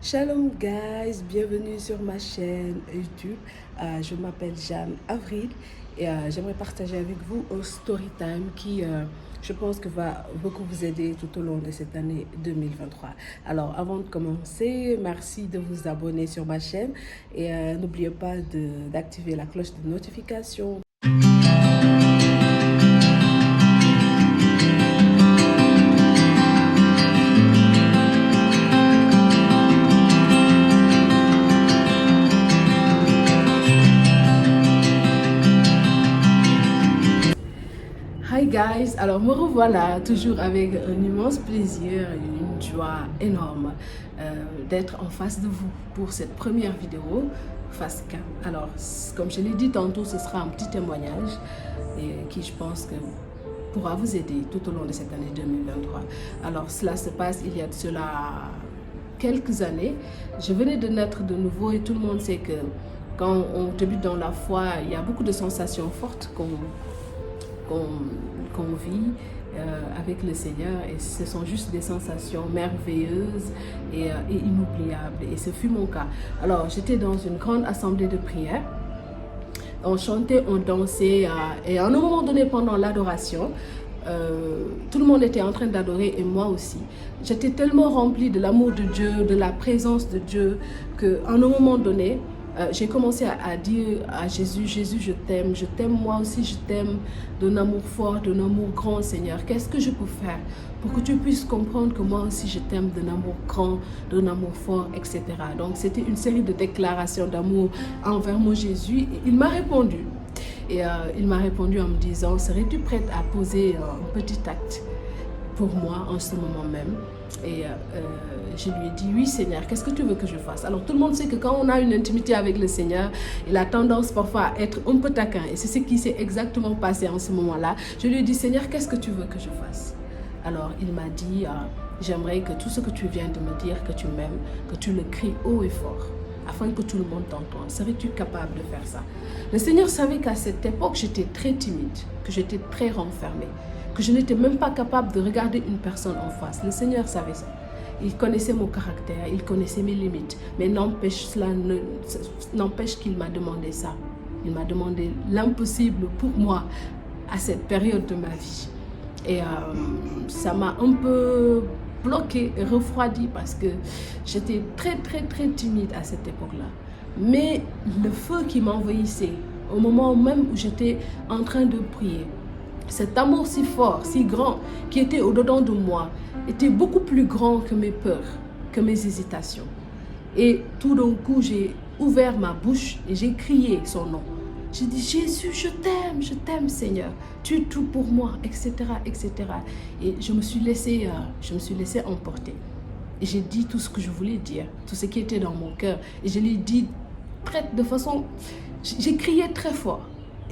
Shalom guys, bienvenue sur ma chaîne YouTube. Je m'appelle Jeanne Avril et j'aimerais partager avec vous un story time qui, je pense que va beaucoup vous aider tout au long de cette année 2023. Alors avant de commencer, merci de vous abonner sur ma chaîne et n'oubliez pas d'activer la cloche de notification. Hi guys, alors me revoilà toujours avec un immense plaisir et une joie énorme d'être en face de vous pour cette première vidéo face cam. Alors comme je l'ai dit tantôt, ce sera un petit témoignage qui je pense que pourra vous aider tout au long de cette année 2023. Alors cela se passe il y a de cela quelques années. Je venais de naître de nouveau et tout le monde sait que quand on débute dans la foi, il y a beaucoup de sensations fortes qu'on vit avec le Seigneur, et ce sont juste des sensations merveilleuses et inoubliables, et ce fut mon cas. Alors j'étais dans une grande assemblée de prière, on chantait, on dansait et à un moment donné pendant l'adoration, tout le monde était en train d'adorer et moi aussi. J'étais tellement remplie de l'amour de Dieu, de la présence de Dieu, qu'à un moment donné, j'ai commencé à dire à Jésus, Jésus, je t'aime, moi aussi, je t'aime d'un amour fort, d'un amour grand, Seigneur. Qu'est-ce que je peux faire pour que tu puisses comprendre que moi aussi, je t'aime d'un amour grand, d'un amour fort, etc. Donc, c'était une série de déclarations d'amour envers mon Jésus. Et il m'a répondu. Et il m'a répondu en me disant, serais-tu prête à poser un petit acte pour moi en ce moment même? Et je lui ai dit, oui Seigneur, qu'est-ce que tu veux que je fasse? Alors tout le monde sait que quand on a une intimité avec le Seigneur, il a tendance parfois à être un peu taquin. Et c'est ce qui s'est exactement passé en ce moment-là. Je lui ai dit, Seigneur, qu'est-ce que tu veux que je fasse? Alors il m'a dit, j'aimerais que tout ce que tu viens de me dire, que tu m'aimes, que tu le cries haut et fort, afin que tout le monde t'entende. Serais-tu capable de faire ça? Le Seigneur savait qu'à cette époque, j'étais très timide, que j'étais très renfermée, que je n'étais même pas capable de regarder une personne en face. Le Seigneur savait ça. Il connaissait mon caractère, il connaissait mes limites. Mais n'empêche qu'il m'a demandé ça. Il m'a demandé l'impossible pour moi à cette période de ma vie. Et ça m'a un peu bloqué et refroidi parce que j'étais très timide à cette époque-là. Mais le feu qui m'envahissait au moment même où j'étais en train de prier, cet amour si fort, si grand, qui était au-dedans de moi, était beaucoup plus grand que mes peurs, que mes hésitations. Et tout d'un coup, j'ai ouvert ma bouche et j'ai crié son nom. J'ai dit, Jésus, je t'aime Seigneur, tu es tout pour moi, etc., etc. Et je me suis laissée emporter. Et j'ai dit tout ce que je voulais dire, tout ce qui était dans mon cœur. Et je l'ai dit de façon... J'ai crié très fort.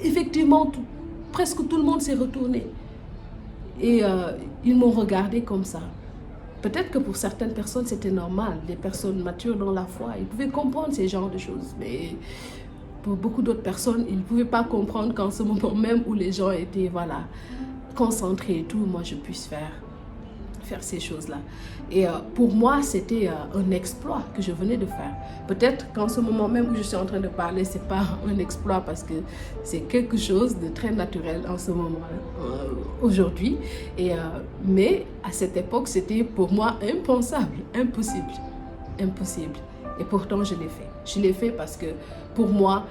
Effectivement, presque tout le monde s'est retourné. Et ils m'ont regardé comme ça. Peut-être que pour certaines personnes, c'était normal. Des personnes matures dans la foi, ils pouvaient comprendre ces genres de choses. Mais pour beaucoup d'autres personnes, ils ne pouvaient pas comprendre qu'en ce moment même où les gens étaient concentrés et tout, moi je puisse faire ces choses-là. Et pour moi, c'était un exploit que je venais de faire. Peut-être qu'en ce moment même où je suis en train de parler, c'est pas un exploit parce que c'est quelque chose de très naturel en ce moment, aujourd'hui. Et mais à cette époque, c'était pour moi impensable, impossible. Et pourtant, je l'ai fait. Je l'ai fait parce que pour moi,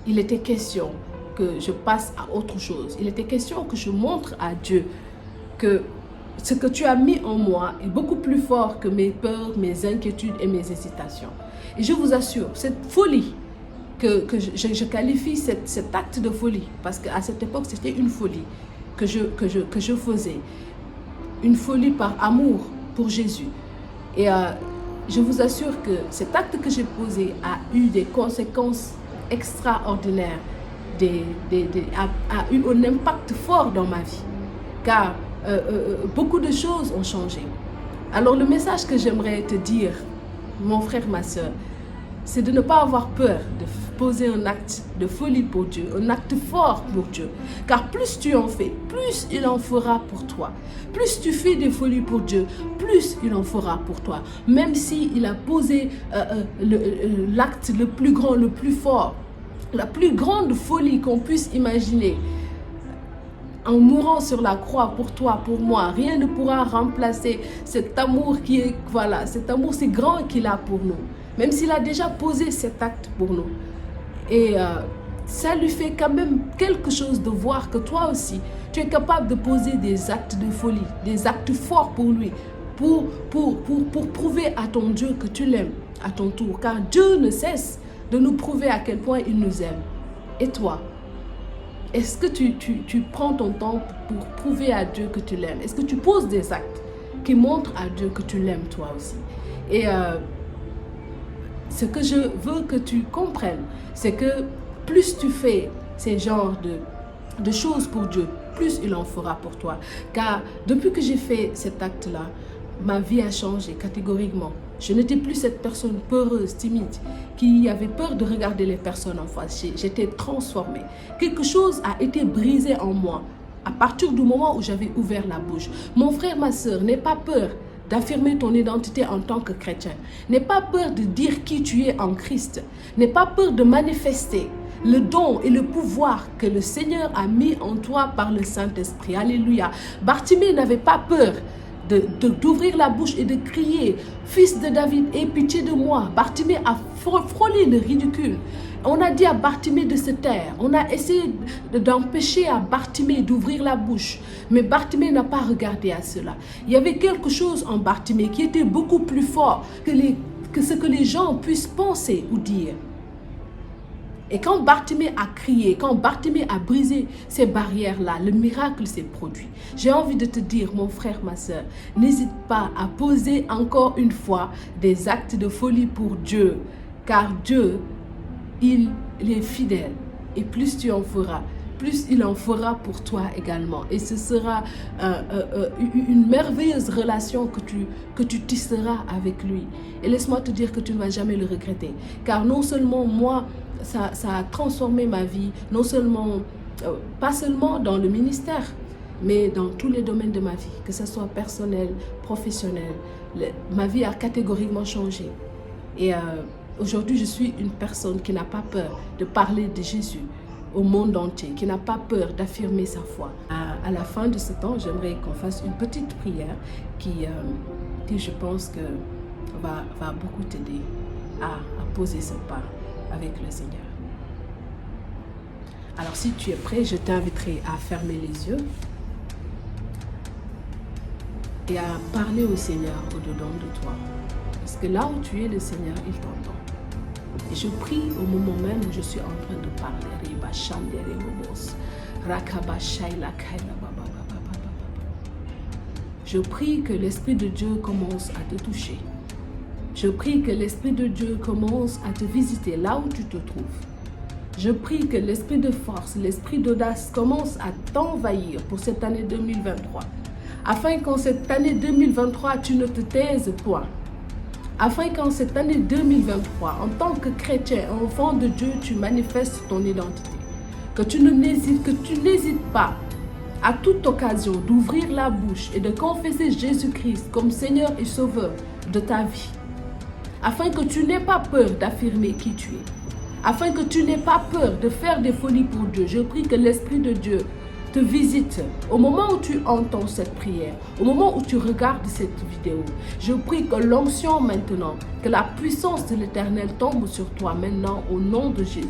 il était question que je passe à autre chose. Il était question que je montre à Dieu que ce que tu as mis en moi est beaucoup plus fort que mes peurs, mes inquiétudes et mes hésitations. Et je vous assure, cette folie, que je qualifie cet acte de folie, parce qu'à cette époque, c'était une folie que je faisais. Une folie par amour pour Jésus. Et je vous assure que cet acte que j'ai posé a eu des conséquences extraordinaires, a eu un impact fort dans ma vie. Car beaucoup de choses ont changé. Alors le message que j'aimerais te dire, mon frère, ma soeur, c'est de ne pas avoir peur de poser un acte de folie pour Dieu, un acte fort pour Dieu. Car plus tu en fais, plus il en fera pour toi. Plus tu fais des folies pour Dieu, plus il en fera pour toi. Même s'il a posé l'acte le plus grand, le plus fort, la plus grande folie qu'on puisse imaginer, en mourant sur la croix pour toi, pour moi, rien ne pourra remplacer cet amour qui est, voilà, cet amour si grand qu'il a pour nous. Même s'il a déjà posé cet acte pour nous. Et ça lui fait quand même quelque chose de voir que toi aussi, tu es capable de poser des actes de folie, des actes forts pour lui, pour prouver à ton Dieu que tu l'aimes à ton tour. Car Dieu ne cesse de nous prouver à quel point il nous aime. Et toi, est-ce que tu prends ton temps pour prouver à Dieu que tu l'aimes? Est-ce que tu poses des actes qui montrent à Dieu que tu l'aimes toi aussi? Et ce que je veux que tu comprennes, c'est que plus tu fais ces genres de choses pour Dieu, plus il en fera pour toi. Car depuis que j'ai fait cet acte-là, ma vie a changé catégoriquement. Je n'étais plus cette personne peureuse, timide, qui avait peur de regarder les personnes en face. J'étais transformée. Quelque chose a été brisé en moi à partir du moment où j'avais ouvert la bouche. Mon frère, ma soeur, n'aie pas peur d'affirmer ton identité en tant que chrétien. N'aie pas peur de dire qui tu es en Christ. N'aie pas peur de manifester le don et le pouvoir que le Seigneur a mis en toi par le Saint-Esprit. Alléluia. Bartimée n'avait pas peur d'ouvrir la bouche et de crier « Fils de David, aie pitié de moi ». Bartimée a frôlé le ridicule. On a dit à Bartimée de se taire. On a essayé d'empêcher à Bartimée d'ouvrir la bouche. Mais Bartimée n'a pas regardé à cela. Il y avait quelque chose en Bartimée qui était beaucoup plus fort que ce que les gens puissent penser ou dire. Et quand Bartimée a crié, quand Bartimée a brisé ces barrières-là, le miracle s'est produit. J'ai envie de te dire, mon frère, ma soeur, n'hésite pas à poser encore une fois des actes de folie pour Dieu. Car Dieu, il est fidèle. Et plus tu en feras, plus il en fera pour toi également. Et ce sera une merveilleuse relation que tu tisseras avec lui. Et laisse-moi te dire que tu ne vas jamais le regretter. Car non seulement moi, ça a transformé ma vie, non seulement, pas seulement dans le ministère, mais dans tous les domaines de ma vie, que ce soit personnel, professionnel. Ma vie a catégoriquement changé. Et aujourd'hui, je suis une personne qui n'a pas peur de parler de Jésus au monde entier, qui n'a pas peur d'affirmer sa foi. À la fin de ce temps, j'aimerais qu'on fasse une petite prière qui je pense que va beaucoup t'aider à poser ce pas avec le Seigneur. Alors si tu es prêt, je t'inviterai à fermer les yeux et à parler au Seigneur au-dedans de toi. Parce que là où tu es, le Seigneur, il t'entend. Et je prie au moment même où je suis en train de parler. Je prie que l'Esprit de Dieu commence à te toucher. Je prie que l'Esprit de Dieu commence à te visiter là où tu te trouves. Je prie que l'esprit de force, l'esprit d'audace commence à t'envahir pour cette année 2023. Afin qu'en cette année 2023, tu ne te taises point. Afin qu'en cette année 2023, en tant que chrétien, enfant de Dieu, tu manifestes ton identité. Que tu n'hésites pas à toute occasion d'ouvrir la bouche et de confesser Jésus-Christ comme Seigneur et Sauveur de ta vie. Afin que tu n'aies pas peur d'affirmer qui tu es. Afin que tu n'aies pas peur de faire des folies pour Dieu. Je prie que l'Esprit de Dieu te visite au moment où tu entends cette prière, au moment où tu regardes cette vidéo. Je prie que l'onction maintenant, que la puissance de l'Éternel tombe sur toi maintenant au nom de Jésus.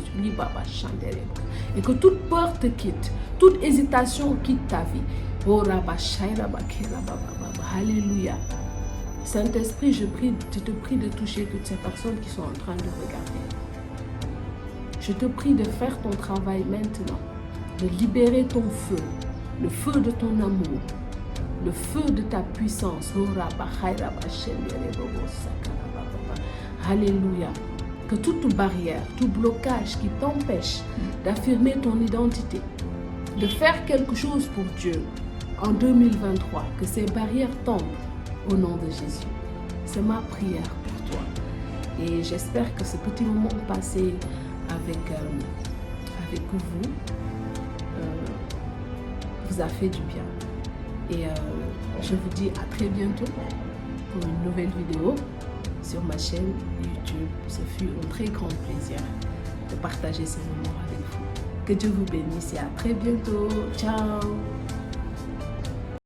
Et que toute peur te quitte, toute hésitation quitte ta vie. Alléluia. Saint-Esprit, je te prie de toucher toutes ces personnes qui sont en train de regarder. Je te prie de faire ton travail maintenant, de libérer ton feu, le feu de ton amour, le feu de ta puissance. Alléluia. Que toute barrière, tout blocage qui t'empêche d'affirmer ton identité, de faire quelque chose pour Dieu en 2023, que ces barrières tombent au nom de Jésus. C'est ma prière pour toi. Et j'espère que ce petit moment passé avec vous vous a fait du bien. Et je vous dis à très bientôt pour une nouvelle vidéo sur ma chaîne YouTube. Ce fut un très grand plaisir de partager ce moment avec vous. Que Dieu vous bénisse et à très bientôt. Ciao!